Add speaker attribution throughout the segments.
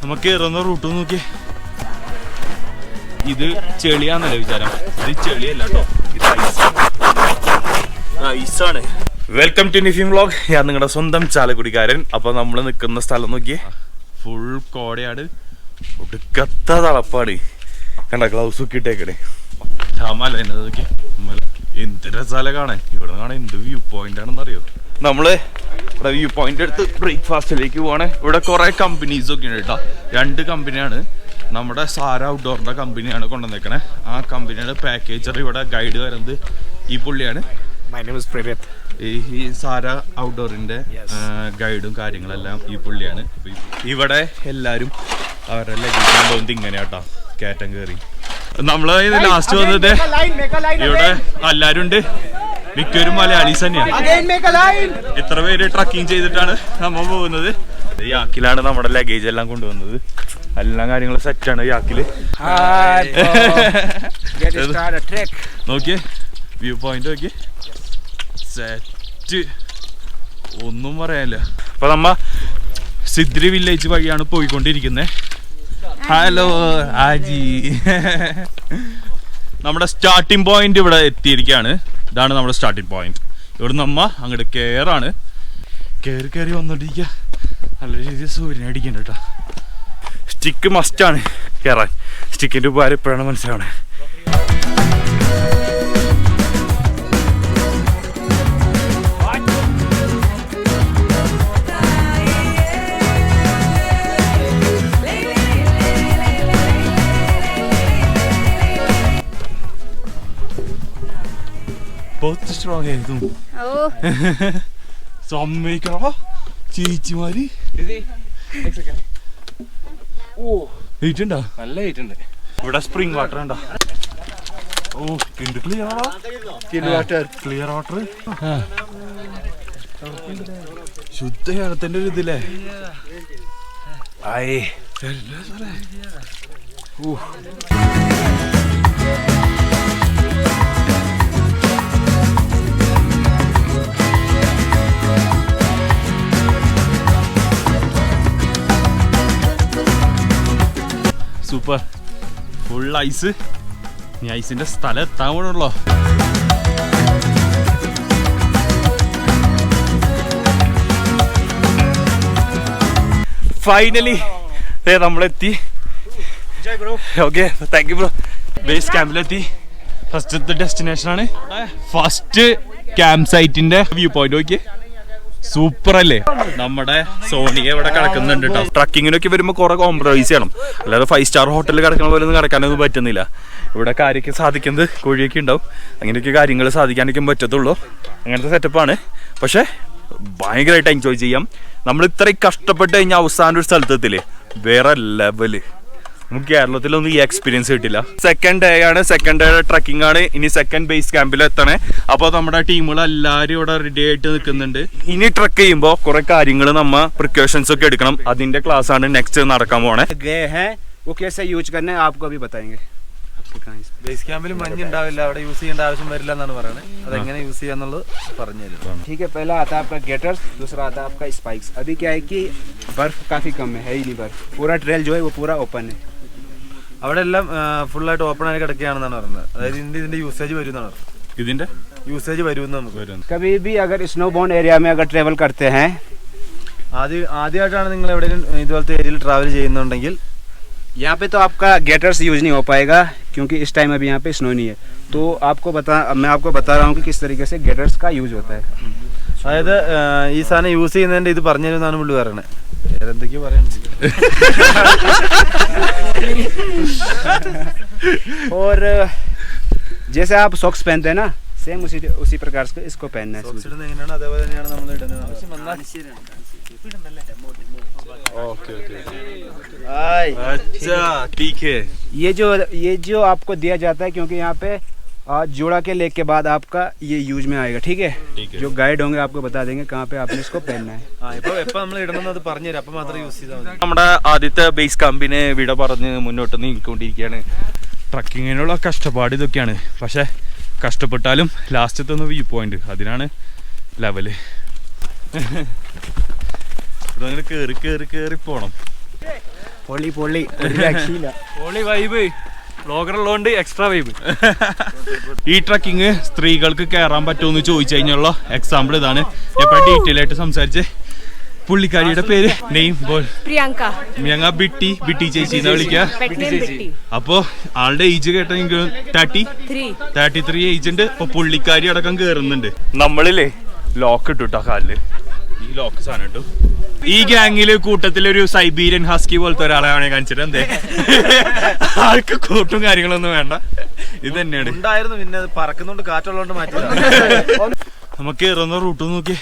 Speaker 1: നമുക്ക് കയറുന്ന റൂട്ട് നോക്കി. ഇത് ചെളിയാന്നല്ലേ വിചാരം, ഇത് ചെളിയല്ല കേട്ടോ, ഇത് ഐസാണ്. വെൽക്കം ടു നിഫിം വ്ലോഗ്. ഞാൻ നിങ്ങളുടെ സ്വന്തം ചാലക്കുടിക്കാരൻ. അപ്പൊ നമ്മൾ നിൽക്കുന്ന സ്ഥലം നോക്കിയേ, ഫുൾ കോടയാണ്, ഒടുക്കത്ത തളപ്പാണ്. കണ്ട ഗ്ലൗസ് ഒക്കെ ഇട്ടേക്കണേ. മല എന്നത് നോക്കി, മല എന്ത് രസാല കാണാൻ. ഇവിടെ കാണാൻ എന്ത് വ്യൂ പോയിന്റ് ആണെന്ന് അറിയോ. നമ്മള് ഇവിടെ വ്യൂ പോയിന്റ് എടുത്ത് ബ്രേക്ക്ഫാസ്റ്റിലേക്ക് പോവാണ്. ഇവിടെ കുറെ കമ്പനീസ് ഒക്കെ ഉണ്ട് കേട്ടോ. 2 കമ്പനിയാണ്. നമ്മുടെ സാര ഔട്ട്ഡോറിന്റെ കമ്പനിയാണ് കൊണ്ടുവന്നേക്കണേ. ആ കമ്പനിയുടെ പാക്കേജർ ഇവിടെ ഗൈഡ് വരുന്നത് ഈ പുള്ളിയാണ്. ഈ സാര ഔട്ട്ഡോറിന്റെ ഗൈഡും കാര്യങ്ങളെല്ലാം ഈ പുള്ളിയാണ്. ഇവിടെ എല്ലാരും അവരുടെ ലഗേജ് തോന്നി ഇങ്ങനെ കേട്ടോ കയറ്റം കയറി. നമ്മള് ലാസ്റ്റ് വന്നത് ഇവിടെ എല്ലാരും ഉണ്ട്, മിക്കവരും മലയാളീസ് തന്നെയാണ്. എത്ര പേര് ട്രക്കിംഗ് ചെയ്തിട്ടാണ് നമ്മ പോകുന്നത്. യാക്കിലാണ് നമ്മുടെ ലഗേജ് എല്ലാം കൊണ്ടുവന്നത്. എല്ലാ കാര്യങ്ങളും സെറ്റാണ് യാക്കില്. നോക്കിയേ വ്യൂ പോയിന്റ് നോക്കി, സെറ്റ്, ഒന്നും പറയാനില്ല. അപ്പൊ നമ്മ സിദ്രി വില്ലേജ് വഴിയാണ് പോയിക്കൊണ്ടിരിക്കുന്നത്. ഹലോ ആജി. നമ്മുടെ സ്റ്റാർട്ടിംഗ് പോയിന്റ് ഇവിടെ എത്തിയിരിക്കുകയാണ്. ഇതാണ് നമ്മുടെ സ്റ്റാർട്ടിംഗ് പോയിന്റ്. ഇവിടെ നമ്മ അങ്ങോട്ട് കയറാണ്. കയറി വന്നോണ്ടിരിക്കുക. നല്ല രീതിയിൽ സൂര്യനെ അടിക്കണ്ട കേട്ടോ. സ്റ്റിക്ക് മസ്റ്റാണ് കയറാൻ. സ്റ്റിക്കിന്റെ ഉപകാരം ഇപ്പോഴാണ് മനസ്സിലാവണേ. बहुत स्ट्रॉन्ग है तुम. സമ്മതിക്കണോ ചേച്ചിമാര്. ഹീറ്റ് ഉണ്ടോ? നല്ല ഹീറ്റ് ഉണ്ട്. ഇവിടെ സ്പ്രിംഗ് വാട്ടർ ഉണ്ടോ? ഓ എന്ത് ക്ലിയർ വാട്ടർ. ശുദ്ധജലത്തിന്റെ ഒരു ഇതില്ലേ. ആയേ സൂപ്പർ. Full ice. ഇനി ഐസിന്റെ സ്ഥലം എത്താൻ കൂടെയുള്ളോ. ഫൈനലി നമ്മളെത്തി. Okay thank you bro. Base ക്യാമ്പിലെത്തി. ഫസ്റ്റത്തെ ഡെസ്റ്റിനേഷൻ ആണ്. ഫസ്റ്റ് ക്യാമ്പ് സൈറ്റിന്റെ വ്യൂ പോയിന്റ് നോക്കിയേ, സൂപ്പർ അല്ലേ. നമ്മുടെ സോണിയെ ഇവിടെ കിടക്കുന്നുണ്ട് കേട്ടോ. ട്രക്കിങ്ങിനൊക്കെ വരുമ്പോൾ കുറെ കോംപ്രമൈസ് ചെയ്യണം. അല്ലാതെ 5 സ്റ്റാർ ഹോട്ടലിൽ കിടക്കണ പോലെ ഒന്നും കിടക്കാനൊന്നും പറ്റുന്നില്ല. ഇവിടെ കാര്യമൊക്കെ സാധിക്കുന്നത് കോഴിയൊക്കെ ഉണ്ടാവും. അങ്ങനെയൊക്കെ കാര്യങ്ങൾ സാധിക്കാനൊക്കെ പറ്റത്തുള്ളൂ. അങ്ങനത്തെ സെറ്റപ്പാണ്. പക്ഷെ ഭയങ്കരമായിട്ട് എൻജോയ് ചെയ്യാം. നമ്മൾ ഇത്രയും കഷ്ടപ്പെട്ട് കഴിഞ്ഞാൽ അവസാനം ഒരു സ്ഥലത്തെത്തില്ലേ, വേറെ ലെവല്. നമുക്ക് കേരളത്തിലൊന്നും ഈ എക്സ്പീരിയൻസ് കിട്ടില്ല. സെക്കൻഡ് ഡേ ആണ്. സെക്കൻഡ് ഡേ ട്രക്കിംഗ് ആണ്. ഇനി സെക്കൻഡ് ബേസ് ക്യാമ്പിൽ എത്തണേ. അപ്പോൾ നമ്മുടെ ടീമുകൾ എല്ലാവരും ഇവിടെ റെഡി ആയിട്ട് നിൽക്കുന്നുണ്ട്. ഇനി ട്രക്ക് ചെയ്യുമ്പോൾ കുറെ കാര്യങ്ങൾ നമ്മ പ്രിക്കോഷൻസ് ഒക്കെ എടുക്കണം. അതിന്റെ ക്ലാസ് ആണ് നെക്സ്റ്റ് നടക്കാൻ പോണേ.
Speaker 2: ബേസ് ക്യാമ്പിൽ മഞ്ഞ് ഉണ്ടാവില്ല, അവിടെ യൂസ് ചെയ്യേണ്ട ആവശ്യം വരില്ല എന്നാണ് പറയുന്നത്. അതെങ്ങനെ യൂസ് ചെയ്യാന്നുള്ളത് പറഞ്ഞു തരും.
Speaker 3: ठीक है, पहला आता है आपका गेटर्स, दूसरा आता है आपका स्पाइक्स. अभी क्या है कि बर्फ काफी कम है ही नहीं बर्फ. पूरा ट्रेल जो है वो पूरा ओपन है.
Speaker 2: അവിടെ എല്ലാം ഫുള്ളായിട്ട് ഓപ്പൺ ആയി കിടക്കുകയാണെന്നാണ് പറയുന്നത്. അതായത് ഇതിന്റെ യൂസേജ് വരുമെന്നാണ് പറയുന്നത്.
Speaker 1: ഇതിന്റെ
Speaker 2: യൂസേജ് വരുമെന്ന് നമുക്ക് വരും.
Speaker 3: कभी भी अगर स्नो बॉन्ड एरिया में अगर ट्रेवल करते हैं,
Speaker 2: ആദ്യമായിട്ടാണ് നിങ്ങൾ എവിടെയെങ്കിലും ഇതുപോലത്തെ ഏരിയയിൽ ട്രാവൽ ചെയ്യുന്നുണ്ടെങ്കിൽ
Speaker 3: यहाँ पे तो आपका गेटर्स यूज नहीं हो पाएगा क्योंकि इस टाइम अभी यहाँ पे स्नो नहीं है. तो मैं आपको बता रहा हूँ कि किस तरीके से गेटर्स का यूज होता है.
Speaker 2: അതായത് ഈ സാധനം യൂസ് ചെയ്യുന്നതിന്റെ ഇത് പറഞ്ഞു തരുന്നതാണ് പുള്ളി പറയണേ. എന്തൊക്കെയോ പറയുന്നത്.
Speaker 3: और जैसे आप सॉक्स पहनते हैं ना, सेम उसी प्रकार से इसको पहनना है.
Speaker 2: സോക്സ് ഇടുന്നത് എങ്ങനെയാണ് അതേപോലെ തന്നെയാണ് നമ്മൾ ഇടുന്നത്.
Speaker 1: अच्छा ठीक है.
Speaker 3: ये जो आपको दिया जाता है क्योंकि यहाँ पे जोड़ा के लेक के बाद आपका ये यूज में आएगा. ठीक है. जो गाइड होंगे आपको बता देंगे कहाँ पे आपने इसको पहनना है.
Speaker 2: എപ്പോൾ നമ്മൾ ഇടണമെന്ന് അത് പറഞ്ഞു തരാം. അപ്പം മാത്രം യൂസ് ചെയ്താൽ മതി.
Speaker 1: നമ്മുടെ ആദ്യത്തെ ബേസ് ക്യാമ്പിനെ വിട പറഞ്ഞ് മുന്നോട്ട് നീങ്ങിക്കൊണ്ടിരിക്കുകയാണ്. ട്രക്കിങ്ങിനുള്ള കഷ്ടപ്പാട് ഇതൊക്കെയാണ്. പക്ഷെ കഷ്ടപ്പെട്ടാലും ലാസ്റ്റത്തെ ഒന്ന് വ്യൂ പോയിന്റ്, അതിനാണ് ലെവല്. അങ്ങനെ കേറി കേറി കേറി പോണം.
Speaker 3: പൊളി പൊളി
Speaker 1: പൊളി വൈബ്, ബ്ലോഗർ ഉള്ളതുകൊണ്ട് എക്സ്ട്രാ വൈബ്. ഈ ട്രക്കിങ് സ്ത്രീകൾക്ക് കയറാൻ പറ്റുമെന്ന് ചോദിച്ചു കഴിഞ്ഞുള്ള എക്സാമ്പിൾ ഇതാണ്. എപ്പോഴും ഡീറ്റെയിൽ ആയിട്ട് സംസാരിച്ച്. പുള്ളിക്കാരിയുടെ പേര് നെയിം ബോൾ. ഞങ്ങ ബിട്ടി ചേച്ചി എന്നാ വിളിക്ക. അപ്പൊ ആളുടെ ഏജ് കേട്ടെങ്കിൽ 33 ഏജ് ഉണ്ട്. ഇപ്പൊ പുള്ളിക്കാരി അടക്കം കേറുന്നുണ്ട്. നമ്മളില്ലേ ലോക്ക് ഇട്ടുട്ടോ കാലില്, ഈ ലോക്ക് സാധനം ഇട്ടു. ഈ ഗ്യാങ്ങില് കൂട്ടത്തിലൊരു സൈബീരിയൻ ഹസ്കി പോലത്തെ ഒരാളെ കാണിച്ചിട്ട് എന്തേ ആൾക്ക് കൂട്ടും കാര്യങ്ങളൊന്നും വേണ്ട, ഇത് തന്നെയാണ്.
Speaker 2: ഉണ്ടായിരുന്നു, പിന്നെ പറക്കുന്നുണ്ട്, കാറ്റുള്ളതുകൊണ്ട് മാറ്റി.
Speaker 1: നമുക്ക് ഇറങ്ങുന്ന റൂട്ട് നോക്കി.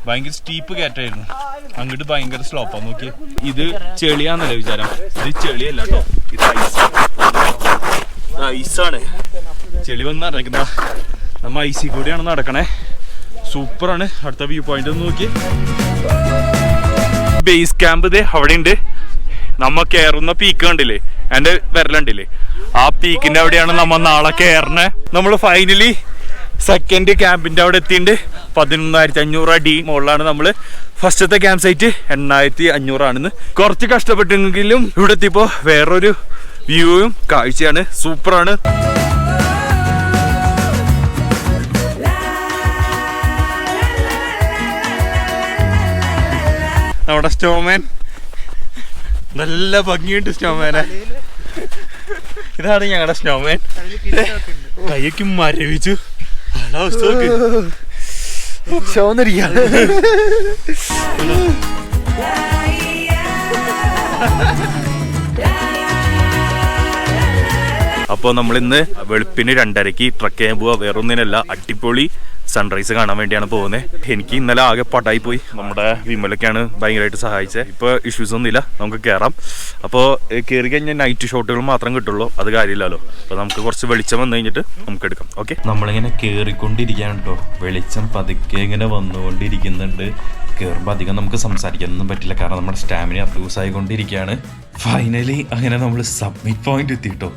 Speaker 1: ഭയങ്കര സ്റ്റീപ്പ് കയറ്റായിരുന്നു, അങ്ങോട്ട് ഭയങ്കര സ്ലോപ്പാ. നോക്കി, ഇത് ചെളിയാന്നല്ലേ വിചാരം, ഇത് ചെളിയല്ല കേട്ടോ, ഇത് ഐസാണ്. ചെളി വന്ന് നടക്കുന്ന നമ്മ ഐസി കൂടിയാണ് നടക്കണേ. സൂപ്പറാണ്. അടുത്ത വ്യൂ പോയിന്റ് ഒന്ന് നോക്കി. ബേസ് ക്യാമ്പ് ഇത് അവിടെ ഉണ്ട്. നമ്മ കയറുന്ന പീക്ക് കണ്ടില്ലേ, എന്റെ വിരലുണ്ടില്ലേ, ആ പീക്കിന്റെ അവിടെയാണ് നമ്മ നാളെ കയറണേ. നമ്മള് ഫൈനലി സെക്കൻഡ് ക്യാമ്പിന്റെ അവിടെ എത്തിയിട്ടുണ്ട്. 11,500 അടി മുകളിലാണ് നമ്മള്. ഫസ്റ്റത്തെ ക്യാമ്പ് സൈറ്റ് 8,500 ആണെന്ന്. കുറച്ച് കഷ്ടപ്പെട്ടെങ്കിലും ഇവിടെ എത്തിയപ്പോ വേറൊരു വ്യൂവും കാഴ്ചയാണ്. സൂപ്പറാണ്. നമ്മുടെ സ്നോമാൻ നല്ല ഭംഗിയുണ്ട്. സ്നോമാനെ ഇതാണ് ഞങ്ങളുടെ സ്നോമാൻ. കൈയ്ക്ക് മരവിച്ചു. അപ്പോൾ നമ്മൾ ഇന്ന് വെളുപ്പിന് 2:30 ട്രക്ക് ചെയ്യാൻ പോവാ. വേറൊന്നിനല്ല, അടിപൊളി സൺറൈസ് കാണാൻ വേണ്ടിയാണ് പോകുന്നത്. എനിക്ക് ഇന്നലെ ആകെ പടായി പോയി. നമ്മുടെ വിമലൊക്കെയാണ് ഭയങ്കരമായിട്ട് സഹായിച്ചത്. ഇപ്പോൾ ഇഷ്യൂസ് ഒന്നുമില്ല, നമുക്ക് കയറാം. അപ്പോൾ കയറി കഴിഞ്ഞാൽ നൈറ്റ് ഷോട്ടുകൾ മാത്രം കിട്ടുള്ളൂ, അത് കാര്യമില്ലല്ലോ. അപ്പോൾ നമുക്ക് കുറച്ച് വെളിച്ചം വന്നു കഴിഞ്ഞിട്ട് നമുക്ക് എടുക്കാം. ഓക്കെ, നമ്മളിങ്ങനെ കയറിക്കൊണ്ടിരിക്കുകയാണ് കേട്ടോ. വെളിച്ചം പതുക്കെ ഇങ്ങനെ വന്നുകൊണ്ടിരിക്കുന്നുണ്ട്. കയറുമ്പോൾ അധികം നമുക്ക് സംസാരിക്കാനൊന്നും പറ്റില്ല, കാരണം നമ്മുടെ സ്റ്റാമിന ലൂസ് ആയിക്കൊണ്ടിരിക്കുകയാണ്. ഫൈനലി അങ്ങനെ നമ്മൾ സബ്മിറ്റ് പോയിന്റ് എത്തിയിട്ടോ.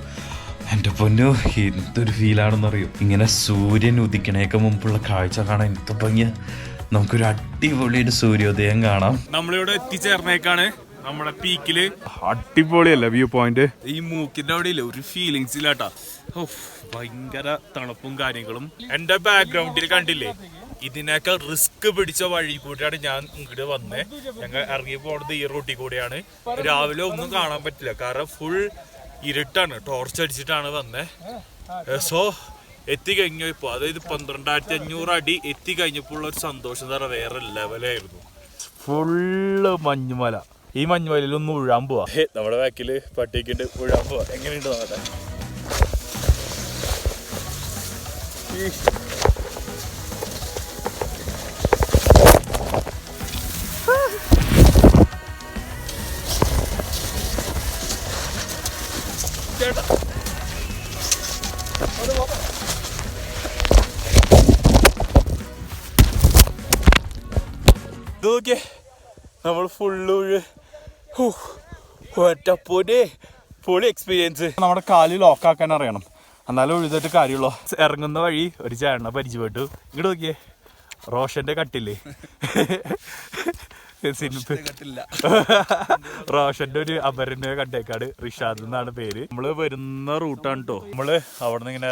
Speaker 1: എൻ്റെ പൊന്നോ, എന്തൊരു ഫീലാണെന്നറിയോ, ഇങ്ങനെ സൂര്യൻ ഉദിക്കണേക്ക് മുമ്പുള്ള കാഴ്ച കാണാൻ എന്ത് ഭംഗിയാ. നമുക്കൊരു അടിപൊളിയായിട്ട് സൂര്യോദയം കാണാം. നമ്മളിവിടെ എത്തിച്ചേർന്നേക്കാണ് നമ്മുടെ പീക്കില്. അടിപൊളിയല്ല വ്യൂ പോയിന്റ്. ഈ മൂക്കിന്റെ അവിടെ ഇല്ല ഒരു ഫീലിങ്സ് ഇല്ലാട്ടാ. ഭയങ്കര തണുപ്പും കാര്യങ്ങളും. എന്റെ ബാക്ക്ഗ്രൗണ്ടിൽ കണ്ടില്ലേ, ഇതിനൊക്കെ റിസ്ക് പിടിച്ച വഴി കൂടിയാണ് ഞാൻ ഇങ്ങോട്ട് വന്നേ. ഞങ്ങൾ ഇറങ്ങി പോണത് ഈ റൂട്ടിൽ കൂടെയാണ്. രാവിലെ ഒന്നും കാണാൻ പറ്റില്ല, കാരണം ഫുൾ ഇരുട്ടാണ്, ടോർച്ച് അടിച്ചിട്ടാണ് വന്നേ. സോ എത്തിക്കഴിഞ്ഞു ഇപ്പോൾ, അതായത് 12,500 അടി എത്തിക്കഴിഞ്ഞപ്പോൾ ഉള്ള ഒരു സന്തോഷം എന്ന് പറഞ്ഞാൽ വേറെ ലെവലായിരുന്നു. ഫുള്ള് മഞ്ഞുമല. ഈ മഞ്ഞുമലയിൽ ഒന്ന് ഉഴാൻ പോവാ. നമ്മുടെ ബാക്കില് പട്ടിക്കുണ്ട്, ഉഴാൻ പോവാ. എങ്ങനെയുണ്ട് നോക്കട്ടെ. നോക്കിയേ, നമ്മൾ ഫുള്ള് പൊളി എക്സ്പീരിയൻസ്. നമ്മുടെ കാല് ലോക്കാക്കാൻ അറിയണം, എന്നാലും ഉഴുതിട്ട് കാര്യമുള്ളൂ. ഇറങ്ങുന്ന വഴി ഒരു ചേട്ടനെ പരിചയപ്പെട്ടു. ഇങ്ങോട്ട് നോക്കിയേ, റോഷന്റെ കട്ടില്ലേ, റോഷന്റെ ഒരു അപരനെ കണ്ടേക്കാട്. റിഷാദ് എന്നാണ് പേര്. നമ്മള് വരുന്ന റൂട്ടാണ് കേട്ടോ. നമ്മള് അവിടെ നിന്ന് ഇങ്ങനെ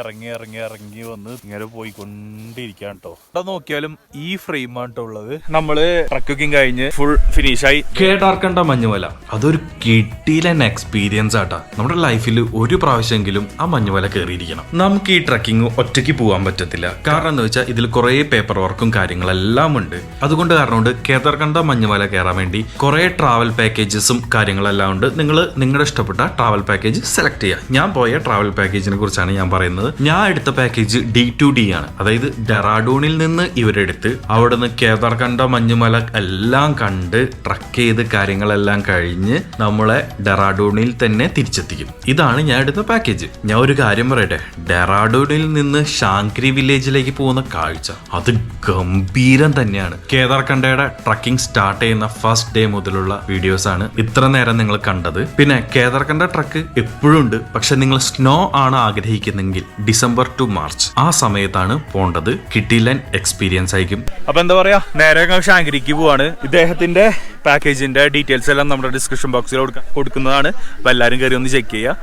Speaker 1: ഇറങ്ങി വന്ന് ഇങ്ങനെ പോയിക്കൊണ്ടിരിക്കുകയാണ് കേട്ടോ. ഇവിടെ നോക്കിയാലും ഈ ഫ്രെയിമാണ് കേട്ടോ ഉള്ളത്. നമ്മള് ട്രക്കിങ് കഴിഞ്ഞ് ഫുൾ ഫിനിഷായി.
Speaker 4: കേടാർക്കണ്ട മഞ്ഞുമല അതൊരു കിട്ടിയിലൻ എക്സ്പീരിയൻസ് ആട്ടാ. നമ്മുടെ ലൈഫിൽ ഒരു പ്രാവശ്യമെങ്കിലും ആ മഞ്ഞുമല കയറിയിരിക്കണം. നമുക്ക് ഈ ട്രക്കിങ് ഒറ്റയ്ക്ക് പോകാൻ പറ്റത്തില്ല, കാരണം എന്ന് വെച്ചാൽ ഇതിൽ കുറെ പേപ്പർ വർക്കും കാര്യങ്ങളെല്ലാം ഉണ്ട്. അതുകൊണ്ട് കാരണം കൊണ്ട് കേദാർകണ്ട മഞ്ഞുമല കയറാൻ വേണ്ടി കുറെ ട്രാവൽ പാക്കേജസും കാര്യങ്ങളെല്ലാം ഉണ്ട്. നിങ്ങൾ നിങ്ങളുടെ ഇഷ്ടപ്പെട്ട ട്രാവൽ പാക്കേജ് സെലക്ട് ചെയ്യുക. ഞാൻ പോയ ട്രാവൽ പാക്കേജിനെ കുറിച്ചാണ് ഞാൻ പറയുന്നത്. ഞാൻ എടുത്ത പാക്കേജ് D2D ആണ്. അതായത് ഡെറാഡൂണിൽ നിന്ന് ഇവരെടുത്ത് അവിടെ നിന്ന് കേദാർകണ്ട മഞ്ഞുമല എല്ലാം കണ്ട് ട്രക്ക് ചെയ്ത് കാര്യങ്ങളെല്ലാം കഴിഞ്ഞ് നമ്മളെ ഡെറാഡൂണിൽ തന്നെ തിരിച്ചെത്തിക്കും. ഇതാണ് ഞാൻ എടുത്ത പാക്കേജ്. ഞാൻ ഒരു കാര്യം പറയട്ടെ, ഡെറാഡൂണിൽ നിന്ന് ഷാങ്ക്രി വില്ലേജിലേക്ക് പോകുന്ന കാഴ്ച അത് ഗംഭീരം തന്നെയാണ്. കേദാർകണ്ടയുടെ ട്രക്കിംഗ് സ്റ്റാർട്ട് ചെയ്യുന്ന ഫസ്റ്റ് ഡേ മുതലുള്ള വീഡിയോസ് ആണ് ഇത്ര നേരം നിങ്ങൾ കണ്ടത്. പിന്നെ കേദാർഖണ്ഡ ട്രക്ക് എപ്പോഴും ഉണ്ട്, പക്ഷെ നിങ്ങൾ സ്നോ ആണ് ആഗ്രഹിക്കുന്നെങ്കിൽ ഡിസംബർ ടു മാർച്ച് ആ സമയത്താണ് പോണ്ടത്. കിട്ടിയില്ലൻ എക്സ്പീരിയൻസ് ആയിരിക്കും.
Speaker 1: അപ്പൊ എന്താ പറയാ, നേരെ ഷാങ്കരിക്ക് പോവാണ്. ഇദ്ദേഹത്തിന്റെ പാക്കേജിന്റെ ഡീറ്റെയിൽസ് എല്ലാം നമ്മുടെ ഡിസ്ക്രിപ്ഷൻ ബോക്സിൽ കൊടുക്കുന്നതാണ്. അപ്പൊ എല്ലാരും കയറി ഒന്ന് ചെക്ക് ചെയ്യുക.